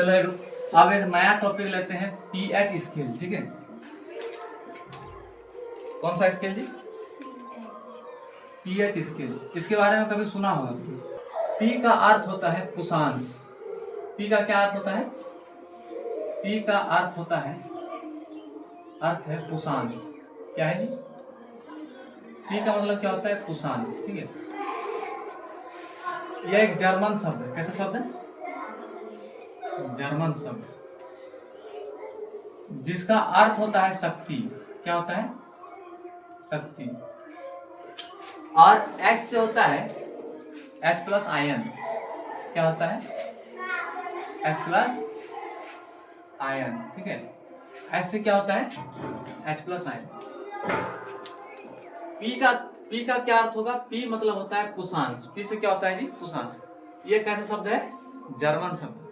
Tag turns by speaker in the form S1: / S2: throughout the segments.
S1: चलो अब एक नया टॉपिक लेते हैं, पीएच स्केल। ठीक है, कौन सा स्केल जी? PH scale. इसके बारे में कभी सुना होगा? पी का अर्थ होता है पुषांश। पी का क्या अर्थ होता है? पी का अर्थ होता है, अर्थ है पुषांश। क्या है जी? पी का मतलब क्या होता है? पुषांश। ठीक है, यह एक जर्मन शब्द है। कैसा शब्द है? जर्मन शब्द, जिसका अर्थ होता है शक्ति। क्या होता है? शक्ति। और H से होता है H प्लस आयन। क्या होता है? H plus ion. ठीक है, H से क्या होता है? H plus ion. P का क्या अर्थ होगा? P मतलब होता है पुषांश। P से क्या होता है जी? पुषांश। ये कैसा शब्द है? जर्मन शब्द,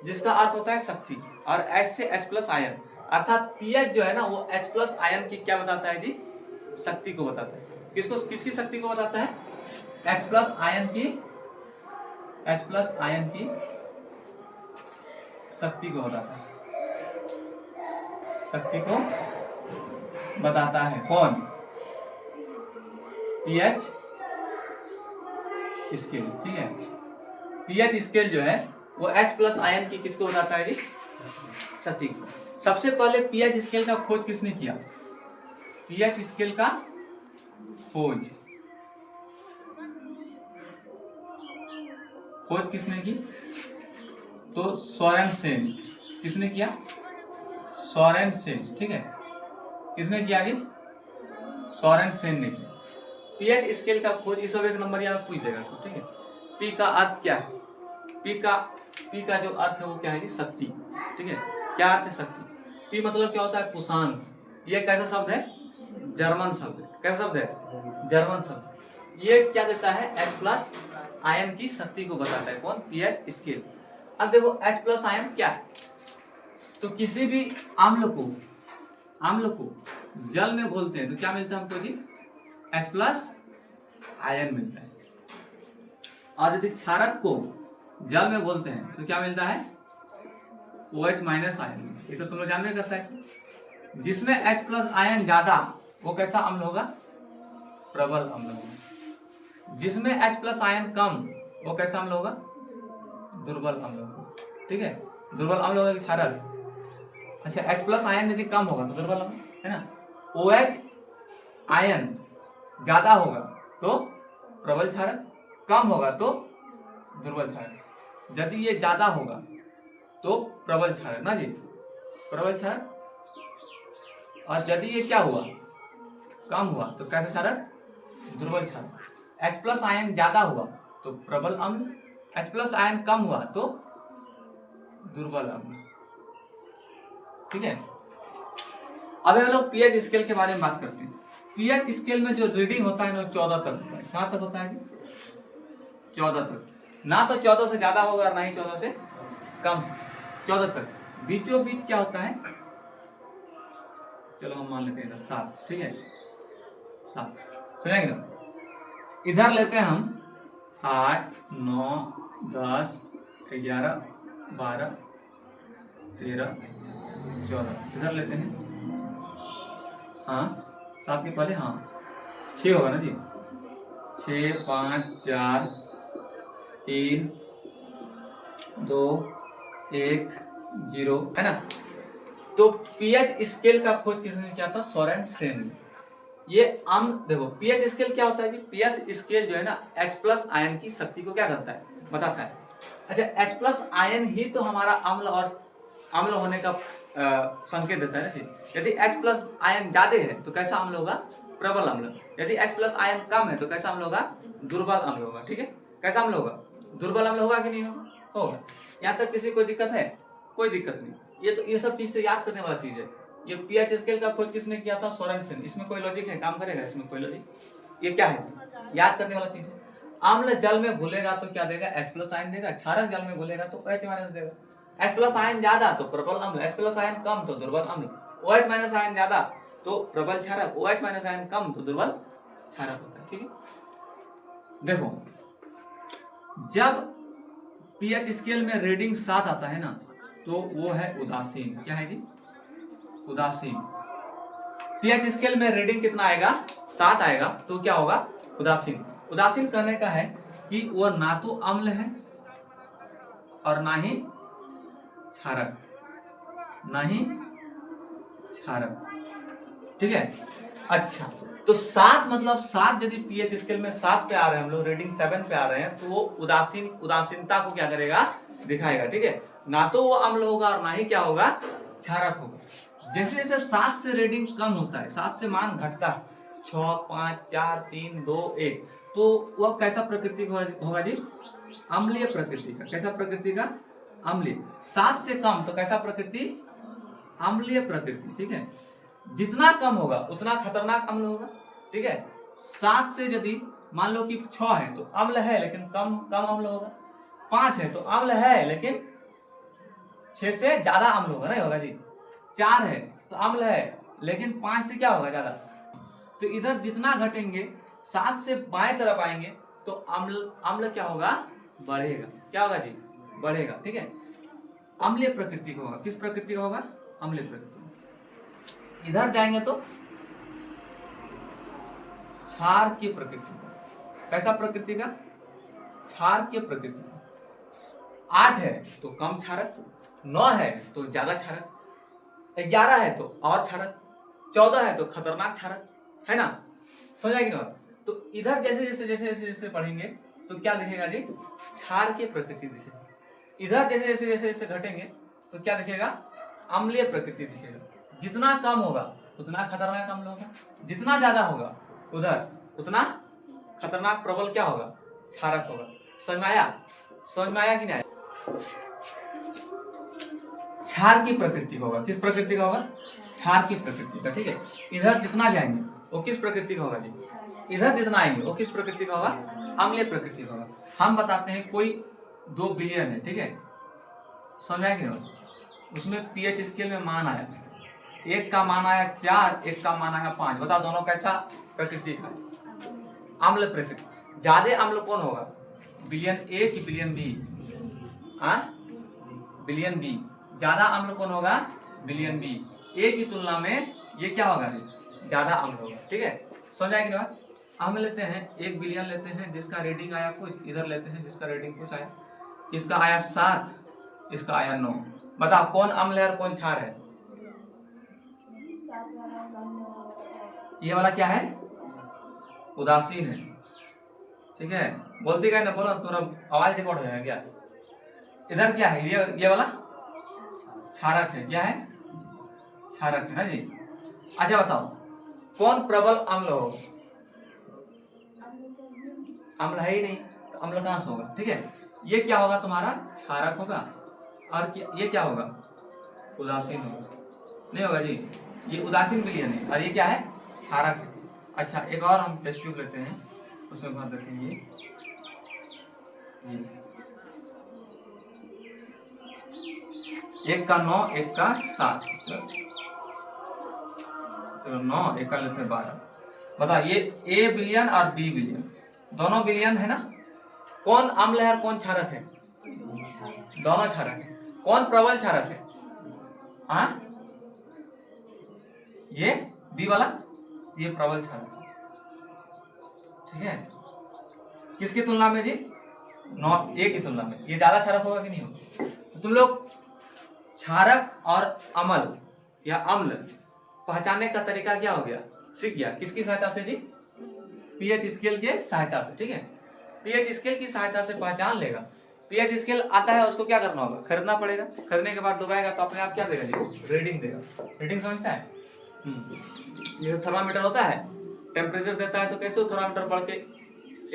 S1: जिसका अर्थ होता है शक्ति। और H से H प्लस आयन, अर्थात पीएच जो है ना, वो H प्लस आयन की क्या बताता है जी? शक्ति को बताता है। किसकी शक्ति को बताता है? H प्लस आयन की, H प्लस आयन की शक्ति को बताता है। शक्ति को बताता है कौन? PH scale. ठीक है, पीएच स्केल जो है वो H प्लस आयन की किसको बताता है जी? शक्ति को। सबसे पहले पीएच स्केल का खोज किसने किया? पीएच स्केल का खोज किसने की? तो सोरेनसेन। किसने किया? सोरेनसेन। ठीक है, किसने किया जी? सोरेनसेन ने किया। पीएच स्केल का खोज, इस सब एक नंबर यहाँ पूछ देगा सब। ठीक है, पी का अर्थ क्या है? पी का जो अर्थ है वो क्या है जी? शक्ति। ठीक है, क्या अर्थ है? शक्ति। पी मतलब क्या होता है? पुषांश। ये कैसा शब्द है? जर्मन शब्द। कैसा शब्द है? जर्मन शब्द। ये क्या देता है? H प्लस आयन की शक्ति को बताता है। कौन? PH scale. अब देखो H प्लस आयन क्या है? तो किसी भी अम्ल को जल में घोलते हैं तो क्या मिलता है हमको जी? H प्लस आयन मिलता है। और यदि क्षारक को जल में घोलते हैं तो क्या मिलता है? OH minus ion. ये तो तुम लोग जानवे करता है। जिसमें H प्लस आयन ज्यादा, वो कैसा अम्ल होगा? प्रबल अम्ल होगा। जिसमें H प्लस आयन कम, वो कैसा अम्ल होगा? दुर्बल अम्ल होगा। ठीक है, दुर्बल अम्ल होगा कि क्षारक? अच्छा, H प्लस आयन यदि कम होगा तो दुर्बल अम्ल है ना। OH आयन ज्यादा होगा तो प्रबल क्षारक, कम होगा तो दुर्बल क्षारक। यदि ये ज्यादा होगा तो प्रबल क्षारक ना जी, प्रबल क्षारक। और यदि ये क्या हुआ? कम हुआ तो कैसा क्षारक? दुर्बल क्षारक। H प्लस आयन ज्यादा हुआ तो प्रबल अम्ल, H प्लस आयन कम हुआ तो दुर्बल अम्ल। ठीक है, अब हम लोग पीएच स्केल के बारे में बात करते हैं। पीएच स्केल में जो रीडिंग होता है ना, 14 तक होता है। कहाँ तक होता है जी? 14 तक। ना तो 14 से ज्यादा होगा और ना ही 14 से कम, 14 तक। बीचों बीच क्या होता है? चलो हम मान लेते हैं 7। ठीक है, 7 सुनेंगे ना? इधर लेते हैं हम 8, 9, 10, 11, 12, 13, 14। इधर लेते हैं, हाँ 7 के पहले, हाँ 6 होगा ना जी। 6, 5, 4, 3, 2, 1, 0 है ना। तो पीएच स्केल का खोज किसने किया था? सोरेनसेन। ये देखो पीएच स्केल क्या होता है जी? पीएच स्केल जो है ना, H प्लस आयन की शक्ति को क्या करता है? बताता है। अच्छा, H प्लस आयन ही तो हमारा अम्ल होने का संकेत देता है ना जी। यदि H प्लस आयन ज्यादा है तो कैसा अम्ल होगा? प्रबल अम्ल। यदि H प्लस आयन कम है तो कैसा अम्ल होगा? दुर्बल अम्ल होगा। ठीक है, कैसा अम्ल होगा? दुर्बल अम्ल होगा कि नहीं होगा? यहाँ तक किसी को दिक्कत है? कोई दिक्कत नहीं। ये सब चीज तो याद करने वाला चीज है। ये पीएच स्केल का खोज किसने किया था? सोरेनसेन। इसमें कोई लॉजिक है? काम करेगा इसमें कोई लॉजिक? ये क्या है? याद करने वाला चीज है। अम्ल जल में घुलेगा तो क्या देगा? H प्लस आयन देगा। क्षारक जल में घुलेगा तो OH माइनस देगा। H प्लस आयन ज्यादा तो प्रबल अम्ल, H प्लस आयन कम तो दुर्बल अम्ल। OH माइनस आयन ज्यादा तो प्रबल क्षारक, OH माइनस आयन कम तो दुर्बल क्षारक होता है। ठीक है, देखो जब पीएच स्केल में रीडिंग 7 आता है ना, तो वो है उदासीन। क्या है जी? उदासीन। पीएच स्केल में रीडिंग कितना आएगा? 7 आएगा, तो क्या होगा? उदासीन। उदासीन कहने का है कि वो ना तो अम्ल है और ना ही क्षारक, ना ही क्षारक, ठीक है। अच्छा, तो 7 मतलब 7 यदि पीएच स्केल में 7 पे आ रहे हैं हम लोग, रीडिंग 7 पे आ रहे हैं, तो वो उदासीनता को क्या करेगा? दिखाएगा, ठीक है। ना तो वो अम्ल होगा और ना ही क्या होगा? क्षारक होगा। जैसे जैसे 7 से रीडिंग कम होता है, 7 से मान घटता है, 6, 5, 4, 3, 2, 1, तो वह कैसा प्रकृति होगा जी? अम्लीय प्रकृति का। कैसा प्रकृति का? अम्लीय। 7 से कम तो कैसा प्रकृति? अम्लीय प्रकृति, ठीक है। जितना कम होगा उतना खतरनाक अम्ल होगा, ठीक है। 7 से यदि मान लो कि 6 है तो अम्ल है लेकिन कम कम अम्ल होगा, 5 है तो अम्ल है लेकिन 6 से ज्यादा अम्ल होगा, नहीं होगा जी। 4 है तो अम्ल है लेकिन 5 से क्या होगा? ज्यादा। तो इधर जितना घटेंगे, 7 से बाएं तरफ आएंगे तो अम्ल क्या होगा? बढ़ेगा। क्या होगा जी? बढ़ेगा, ठीक है। अम्लीय प्रकृति का होगा। किस प्रकृति का होगा? अम्लीय प्रकृति। इधर जाएंगे तो क्षार की प्रकृति का। कैसा प्रकृति का? क्षार की प्रकृति का। 8 है तो कम क्षारक, 9 है तो ज्यादा क्षारक, 11 है तो और क्षारक, 14 है तो खतरनाक क्षारक, है ना? समझाएगी ना? तो इधर जैसे जैसे जैसे जैसे जैसे पढ़ेंगे तो क्या दिखेगा जी? क्षार की प्रकृति दिखेगा। इधर जैसे जैसे जैसे जैसे घटेंगे तो क्या दिखेगा? अम्लीय प्रकृति दिखेगा। जितना कम होगा उतना खतरनाक अम्ल होगा, जितना ज्यादा होगा उधर उतना खतरनाक प्रबल क्या होगा? क्षारक होगा। समझ में आया? समझ में आया कि नहीं आया? क्षार की प्रकृति का होगा। किस प्रकृति का होगा? क्षार की प्रकृति का, ठीक है। इधर जितना जाएंगे वो किस प्रकृति का होगा जी? इधर जितना आएंगे वो किस प्रकृति का होगा? अम्लीय प्रकृति का होगा। हम बताते हैं कोई 2 बिलियन है, ठीक है। समझ आया कि नहीं? उसमें पीएच स्केल में मान आया, एक का मान आया 4, एक का मान आया 5। बताओ दोनों कैसा प्रकृति का? अम्ल प्रकृति। ज्यादा अम्ल कौन होगा? बिलियन ए कि बिलियन बी? Billion B. ज्यादा अम्ल कौन होगा? Billion B. ए की तुलना में ये क्या होगा? ज्यादा अम्ल होगा, ठीक है। समझ आएगी ना? हम लेते हैं 1 बिलियन लेते हैं जिसका रीडिंग आया कुछ, इधर लेते हैं जिसका रीडिंग कुछ आया, इसका आया 7, इसका आया 9। बताओ कौन अम्ल है और कौन क्षार है? ये वाला क्या है? उदासीन है, ठीक है। बोलती क्या ना, बोलो तुरा आवाज रिकॉर्ड हो जाएगा क्या? इधर क्या है? ये वाला क्षारक है। क्या है? क्षारक है ना जी। अच्छा बताओ कौन प्रबल अम्ल हो? अम्ल है ही नहीं तो अम्ल कहां से होगा, ठीक है। ये क्या होगा? तुम्हारा क्षारक होगा। और ये क्या होगा? उदासीन होगा, नहीं होगा जी। ये उदासीन विलयन है और ये क्या है? क्षारक है। अच्छा एक और हम टेस्ट ट्यूब लेते हैं, उसमें भर देते हैं ये एक का 9, एक का 7, चलो 9, एक का लेते हैं 12। बताओ ये ए बिलियन और बी बिलियन, दोनों बिलियन है ना। कौन अम्ल है और कौन क्षारक है? दोनों क्षारक है। कौन प्रबल क्षारक है? हाँ ये बी वाला, ये प्रबल क्षारक है, ठीक है। किसकी तुलना में जी? 9 ए की तुलना में ये ज्यादा क्षारक होगा कि नहीं होगा? तो तुम लोग क्षारक और अम्ल या अम्ल पहचानने का तरीका क्या हो गया? सीख गया। किसकी सहायता से जी? पीएच स्केल के सहायता से, ठीक है। पीएच स्केल की सहायता से पहचान लेगा। पीएच स्केल आता है उसको क्या करना होगा? खरीदना पड़ेगा। खरीदने के बाद डुबाएगा तो अपने आप क्या देगा जी? रीडिंग देगा। रीडिंग समझता है? जैसे थर्मामीटर होता है, टेम्परेचर देता है तो कैसे थर्मामीटर बढ़ के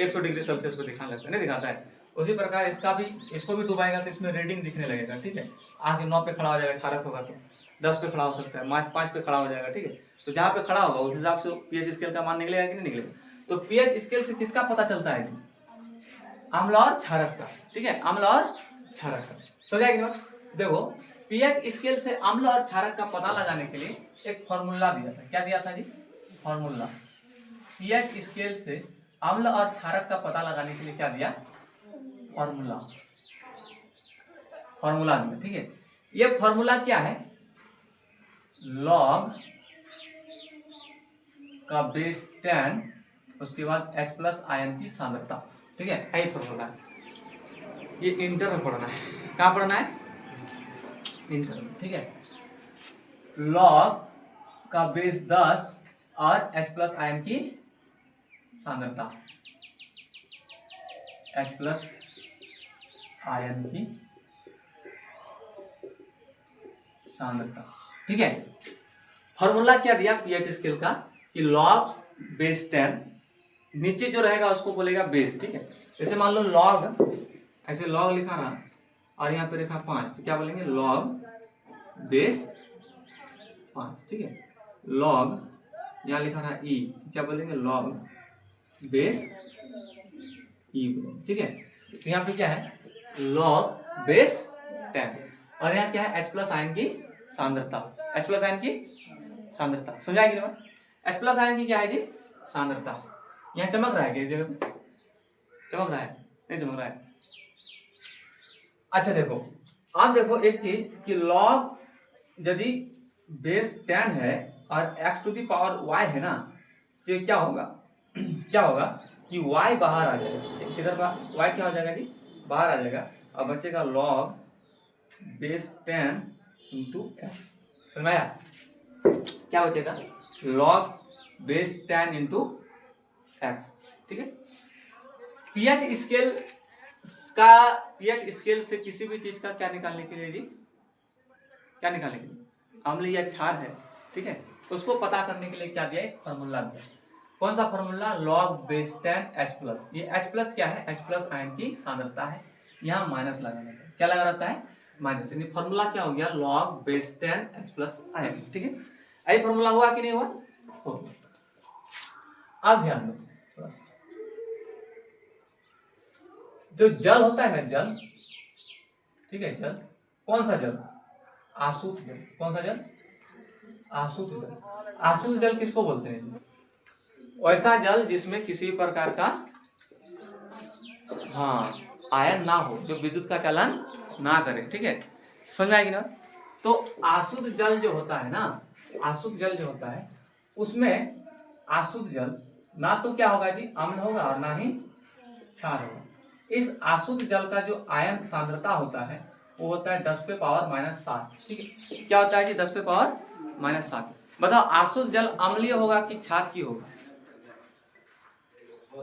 S1: 100 डिग्री सेल्सियस को दिखाने लगता है, नहीं दिखाता है? उसी प्रकार इसको भी डुबाएगा तो इसमें रीडिंग दिखने लगेगा, ठीक है। आगे 9 पे खड़ा हो जाएगा क्षारक होगा तो 10 पे खड़ा हो सकता है, 5 पे खड़ा हो जाएगा, ठीक है। तो जहाँ पे खड़ा होगा उस हिसाब से पीएच स्केल का मान निकलेगा कि नहीं निकलेगा? तो पीएच स्केल से किसका पता चलता है? अम्ल और क्षारक का, ठीक है। अम्ल और क्षारक का समझ आएगी ना? देखो पीएच स्केल से अम्ल और क्षारक का पता लगाने के लिए एक फॉर्मूला दिया था। क्या दिया था जी? फॉर्मूला। पीएच स्केल से अम्ल और क्षारक का पता लगाने के लिए क्या दिया? फॉर्मूला। फॉर्मूला दिया, ठीक है। ये फॉर्मूला क्या है, लॉग का बेस 10 उसके बाद h प्लस आयन की सांद्रता, ठीक है, यही फॉर्मूला है। ये इंटर में पढ़ना है, कहाँ पढ़ना है, इंटर में, ठीक है। लॉग का बेस 10 और h प्लस आयन की सांद्रता, H प्लस आयन की सांद्रता, ठीक है। फॉर्मूला क्या दिया पीएच स्केल का कि लॉग बेस 10, नीचे जो रहेगा उसको बोलेगा बेस, ठीक है। जैसे मान लो लॉग, ऐसे लॉग लिखा रहा और यहाँ पे लिखा 5, तो क्या बोलेंगे, लॉग बेस 5, ठीक है। लॉग यहाँ लिखा रहा ई, तो क्या बोलेंगे, लॉग बेस ई, ठीक है। तो यहाँ पे क्या है, लॉग बेस 10 और यहाँ क्या है, H प्लस आयन की सांद्रता, H प्लस आयन की सांद्रता, समझाएंगे ना। H प्लस आयन की क्या है जी, सांद्रता। यहाँ चमक रहा है क्या इस जगह पे, चमक रहा है, नहीं चमक रहा है। अच्छा देखो, आप देखो एक चीज कि लॉग यदि बेस 10 है और x to the power y है ना, तो ये क्या होगा क्या होगा कि y बाहर आ जाएगा, किधर y क्या हो जाएगा जी, बाहर आ जाएगा और बचेगा लॉग बेस 10 इंटू एक्स, समझ में आया, क्या बचेगा, लॉग बेस 10 इंटू एक्स, ठीक है। पीएच स्केल का, पीएच स्केल से किसी भी चीज का क्या निकालने के लिए जी, क्या निकालने के लिए, अम्ल या क्षार है, ठीक है, उसको पता करने के लिए क्या दिया, एक फॉर्मूला दिया। कौन सा formula, log base 10 H plus, ये H प्लस क्या है, H प्लस आयन की सांद्रता है, यहाँ माइनस लगा रहता है, क्या लगा रहता है, माइनस, यानी फॉर्मूला क्या हो गया, log base 10 H plus ion, ठीक है। यही फॉर्मूला हुआ कि नहीं हुआ, हो। अब ध्यान दो, जो जल होता है ना, जल, ठीक है, जल, कौन सा जल, आसूत जल, कौन सा जल, आसूत जल। आसूत जल किसको बोलते हैं, वैसा जल जिसमें किसी प्रकार का, हाँ, आयन ना हो, जो विद्युत का चलन ना करे, ठीक है, समझ आएगी ना। तो आशुद्ध जल जो होता है ना, आशुद्ध जल जो होता है उसमें आशुद्ध जल ना तो क्या होगा जी, अम्ल होगा और ना ही क्षार होगा। इस आशुद्ध जल का जो आयन सांद्रता होता है वो होता है 10 पे पावर -7, ठीक है। क्या होता है जी, 10 पे पावर -7। बताओ आशुद्ध जल अम्लीय होगा कि क्षार की होगा,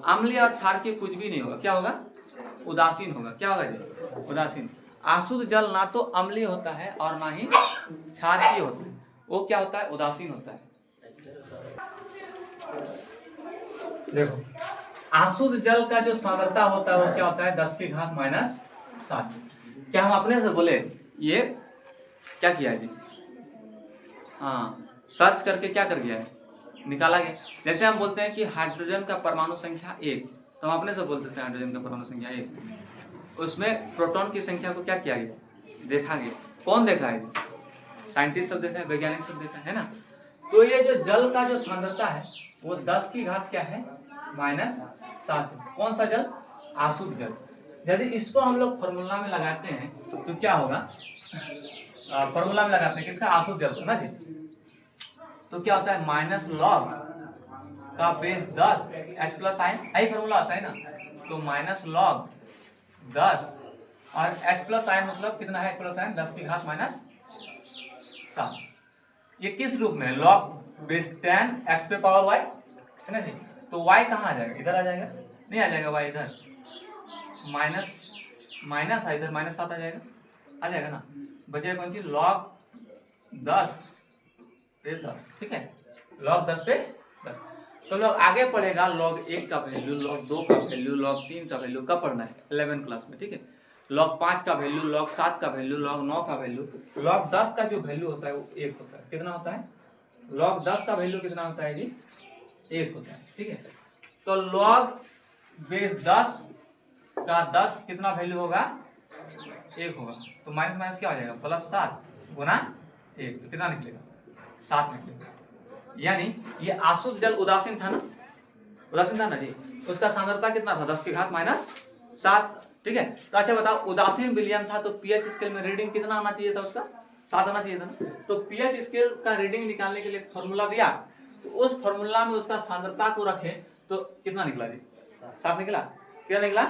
S1: अम्लीय और क्षार की कुछ भी नहीं होगा, क्या होगा, उदासीन होगा, क्या होगा जी, उदासीन। आशुद्ध जल ना तो अम्लीय होता है और ना ही क्षार की होता है, वो क्या होता है, उदासीन होता है। देखो आशुद्ध जल का जो सांद्रता होता है वो क्या होता है, 10 की घात -7। क्या हम अपने से बोले, ये क्या किया जी, हाँ, सर्च करके क्या कर गया है, निकाला गया। जैसे हम बोलते हैं कि हाइड्रोजन का परमाणु संख्या 1, तो हम अपने से बोलते थे हाइड्रोजन का परमाणु संख्या 1, उसमें प्रोटॉन की संख्या को क्या किया गया, देखा गया। कौन देखा है, साइंटिस्ट सब देखा है, वैज्ञानिक सब देखा है ना। तो ये जो जल का जो सांद्रता है वो 10 की घात क्या है, -7। कौन सा जल, आशुद्ध जल। यदि इसको हम लोग फॉर्मूला में लगाते हैं तो क्या होगा, फॉर्मूला में लगाते हैं किसका, आशुद्ध जल को ना जी, तो क्या होता है, माइनस लॉग का बेस 10 H प्लस आयन, यही फॉर्मूला आता है ना, तो माइनस लॉग 10 और H प्लस आयन मतलब कितना है, H प्लस आयन 10 की घात -7। ये किस रूप में है, लॉग बेस 10 x पे पावर y है ना जी, तो y कहाँ आ जाएगा, इधर आ जाएगा, नहीं आ जाएगा y इधर, माइनस है इधर, -7 आ जाएगा ना, बचेगा कौन सी, लॉग 10 पे 10, ठीक है, लॉग 10 पे 10। तो लोग आगे पढ़ेगा लॉग 1 का वैल्यू, लॉग 2 का वैल्यू, लॉग 3 का वैल्यू कब पढ़ना है, 11 क्लास में, ठीक है। लॉग 5 का वैल्यू, लॉग 7 का वैल्यू, लॉग 9 का वैल्यू। लॉग 10 का जो वैल्यू होता है वो 1 होता है, कितना होता है, लॉग 10 का वैल्यू कितना होता है जी, 1 होता है, ठीक है। तो लॉग बेस 10 का 10 कितना वैल्यू होगा, 1 होगा, तो माइनस माइनस क्या हो जाएगा, +7 गुना 1, तो कितना निकलेगा, 7 निकलेगा। यानी ये आशुद्ध जल उदासीन था ना, उदासीन था ना जी, उसका सांद्रता कितना था, 10 की घात -7। ठीक है। तो अच्छा बताओ, उदासीन विलयन था तो पीएच स्केल में रीडिंग कितना आना चाहिए था उसका? 7 आना चाहिए था ना। तो पीएच स्केल का रीडिंग निकालने के लिए फॉर्मूला दिया, तो उस फॉर्मूला में उसका सांद्रता को रखे तो कितना निकला जी? 7 निकला। क्या निकला?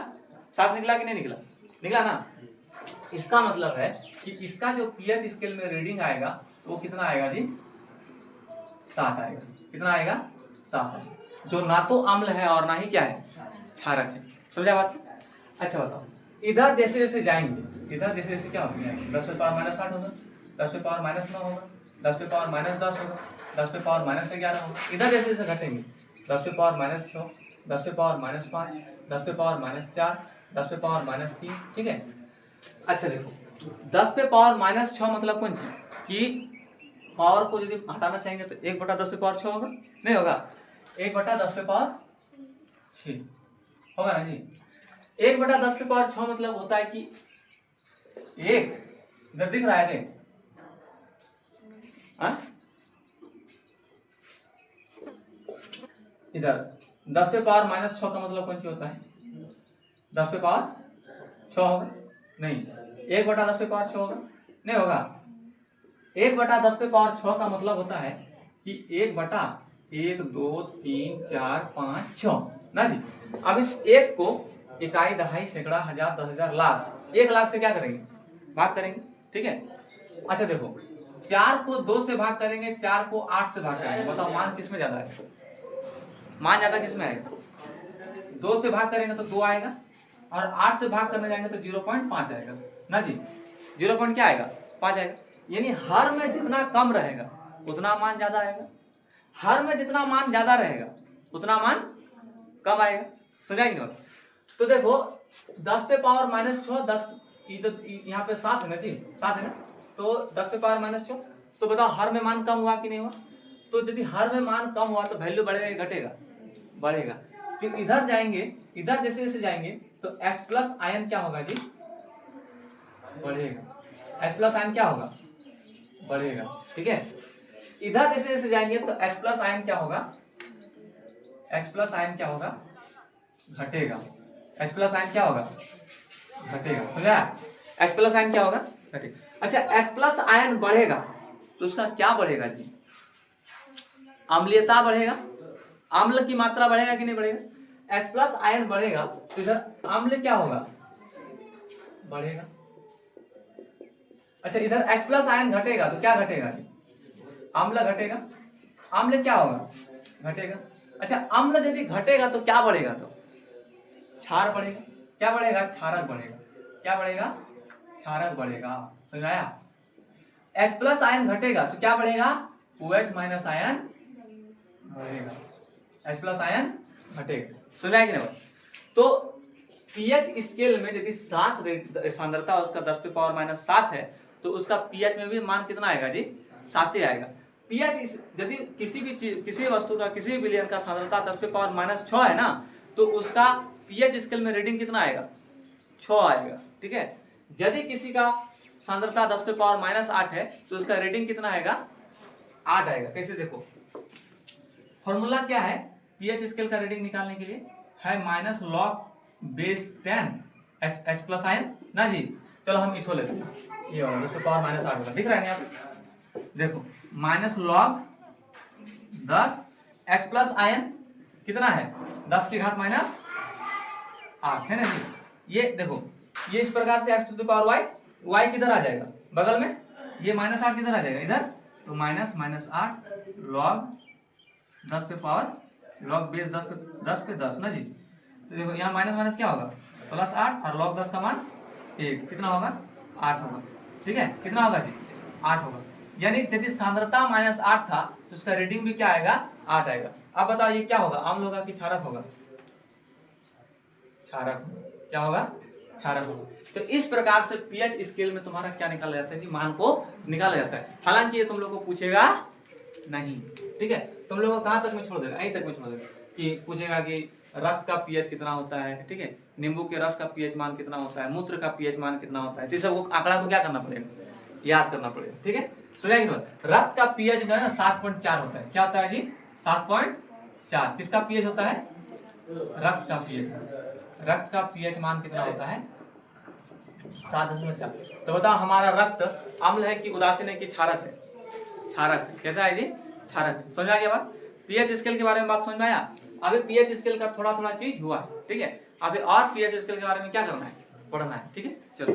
S1: 7 निकला कि नहीं निकला? निकला ना। इसका मतलब है कि इसका जो पीएच स्केल में रीडिंग आएगा तो वो कितना आएगा जी? 7 आएगा। कितना आएगा? 7 आएगा, जो ना तो अम्ल है और ना ही क्या है, क्षारक है। समझा बात? अच्छा बताओ, इधर जैसे जैसे जाएंगे, इधर जैसे जैसे क्या होगा, 10 पे पावर माइनस 8 होगा, 10 पे पावर माइनस 9 होगा, 10 पे पावर माइनस 10 होगा, 10 पे पावर माइनस 11 होगा। इधर जैसे जैसे घटेंगे, 10 पे पावर माइनस 6, 10 पे पावर माइनस 5, 10 पे पावर माइनस 4, 10 पे पावर माइनस 3। ठीक है। अच्छा देखो, 10 पे पावर माइनस 6 मतलब कौन सी कि पावर को यदि हटाना चाहेंगे तो 1/10 पे पावर 6 होगा, नहीं होगा? 1/10 पे पावर 6 होगा ना जी। 1/10 पे पावर 6 मतलब होता है कि एक, इधर दिख रहा है देख, इधर 10 पे पावर माइनस 6 का मतलब कौन सी होता है? 10 पे पावर 6 होगा, नहीं 1/10 पे पावर 6 होगा, नहीं होगा। 1/10 पे पावर 6 का मतलब होता है कि 1/1 2 3 4 5 6 ना जी। अब इस एक को इकाई, दहाई, सैकड़ा, हजार, 10,000, लाख, 1 लाख से क्या करेंगे? भाग करेंगे। ठीक है। अच्छा देखो, 4 को 2 से भाग करेंगे, 4 को 8 से भाग करेंगे, बताओ मान किसमें ज्यादा है? मान ज्यादा किसमें आएगा? 2 से भाग करेंगे तो 2 आएगा, और 8 से भाग करने जाएंगे तो 0.5 आएगा ना जी। 0. क्या आएगा? 5 आएगा। यानी हर में जितना कम रहेगा उतना मान ज्यादा आएगा, हर में जितना मान ज्यादा रहेगा उतना मान कम आएगा। समझा कि नहीं? तो देखो 10 पे पावर माइनस 6, 10 इधर यहाँ पे 7 है ना जी, 7 है ना, तो 10 पे पावर माइनस 6, तो बताओ हर में मान कम हुआ कि नहीं हुआ? तो यदि हर में मान कम हुआ तो वैल्यू बढ़ेगा या घटेगा? बढ़ेगा। तो इधर जाएंगे, इधर जैसे जैसे जाएंगे तो H प्लस आयन क्या होगा जी? बढ़ेगा। H प्लस आयन क्या होगा? बढ़ेगा। ठीक है। इधर जैसे जैसे जाएंगे तो H प्लस आयन क्या होगा? H प्लस आयन क्या होगा? घटेगा। H प्लस आयन क्या होगा? घटेगा। समझा? H प्लस आयन क्या होगा? घटेगा। अच्छा, H प्लस आयन बढ़ेगा तो उसका क्या बढ़ेगा जी? अम्लीयता बढ़ेगा, अम्ल की मात्रा बढ़ेगा कि नहीं बढ़ेगा? H प्लस आयन बढ़ेगा तो इधर अम्ल क्या होगा? बढ़ेगा। अच्छा, इधर H प्लस आयन घटेगा तो क्या घटेगा जी? अम्ल घटेगा। अम्ल क्या होगा? घटेगा। अच्छा, अम्ल यदि घटेगा तो क्या बढ़ेगा? तो क्षार बढ़ेगा। क्या बढ़ेगा? क्षारक बढ़ेगा। क्या बढ़ेगा? क्षारक बढ़ेगा। समझ आया? H प्लस आयन घटेगा तो क्या बढ़ेगा? OH माइनस आयन बढ़ेगा। H प्लस आयन घटेगा। समझ आया कि नहीं? तो पीएच स्केल में यदि 7 सांद्रता उसका 10 पे पावर माइनस 7 है तो उसका पीएच में भी मान कितना आएगा जी? 7 ही आएगा। पीएच यदि किसी भी चीज, किसी वस्तु का, किसी भी विलयन का सांद्रता 10 पे पावर माइनस 6 है ना, तो उसका पीएच स्केल में रीडिंग कितना आएगा? 6 आएगा। ठीक है। यदि किसी का सांद्रता 10 पे पावर माइनस 8 है तो उसका रीडिंग कितना आएगा? 8 आएगा। कैसे देखो, फॉर्मूला क्या है पीएच स्केल का रीडिंग निकालने के लिए? है minus log base 10 H plus ion ना जी। चलो हम इसको लेते हैं, ये होगा 10 पे पावर माइनस 8 होगा। दिख रहा है यहाँ पे? देखो minus log 10 H plus ion कितना है? 10 की घात माइनस 8 है ना जी। ये देखो, ये इस प्रकार से x to the power y किधर आ जाएगा? बगल में। ये माइनस 8 किधर आ जाएगा? इधर। तो माइनस 8 लॉग 10 पे पावर, लॉग बेस 10 पे 10 ना जी। तो देखो यहाँ माइनस माइनस क्या होगा? प्लस 8, और लॉग 10 का मान 1, कितना होगा? 8 होगा। ठीक है। कितना होगा जी? 8 होगा। यानी यदि सांद्रता माइनस 8 था तो उसका रीडिंग भी क्या आएगा? 8 आएगा। अब बताओ ये क्या होगा? अम्ल होगा कि क्षारक होगा? क्षारक। क्या होगा? क्षारक होगा। तो इस प्रकार से पीएच स्केल में तुम्हारा क्या निकाला जाता है कि मान को निकाला जाता है। हालांकि ये तुम लोग को पूछेगा नहीं। ठीक है। तुम लोग को कहां तक में छोड़ देगा? यहीं तक में छोड़ देगा कि पूछेगा कि रक्त का पीएच कितना होता है, ठीक है, नींबू के रस का पीएच मान कितना होता है, मूत्र का पीएच मान कितना होता है। तो सबको आंकड़ा को क्या करना पड़ेगा? याद करना पड़ेगा। ठीक है। समझाइए ना, रक्त का पीएच जो है ना 7.4 होता है। क्या होता है जी? 7.4। किसका पीएच होता है? रक्त का पीएच। रक्त का पीएच मान कितना होता है? 7.4। तो बताओ हमारा रक्त अम्ल है कि उदासीन है कि क्षारक है? क्षारक है। कैसा है जी? क्षारक है। समझ आ गया बात? पीएच स्केल के बारे में बात समझ में आया? अभी पीएच स्केल का थोड़ा थोड़ा चीज हुआ है, ठीक है। अभी और पीएच स्केल के बारे में क्या करना है? पढ़ना है, ठीक है। चलो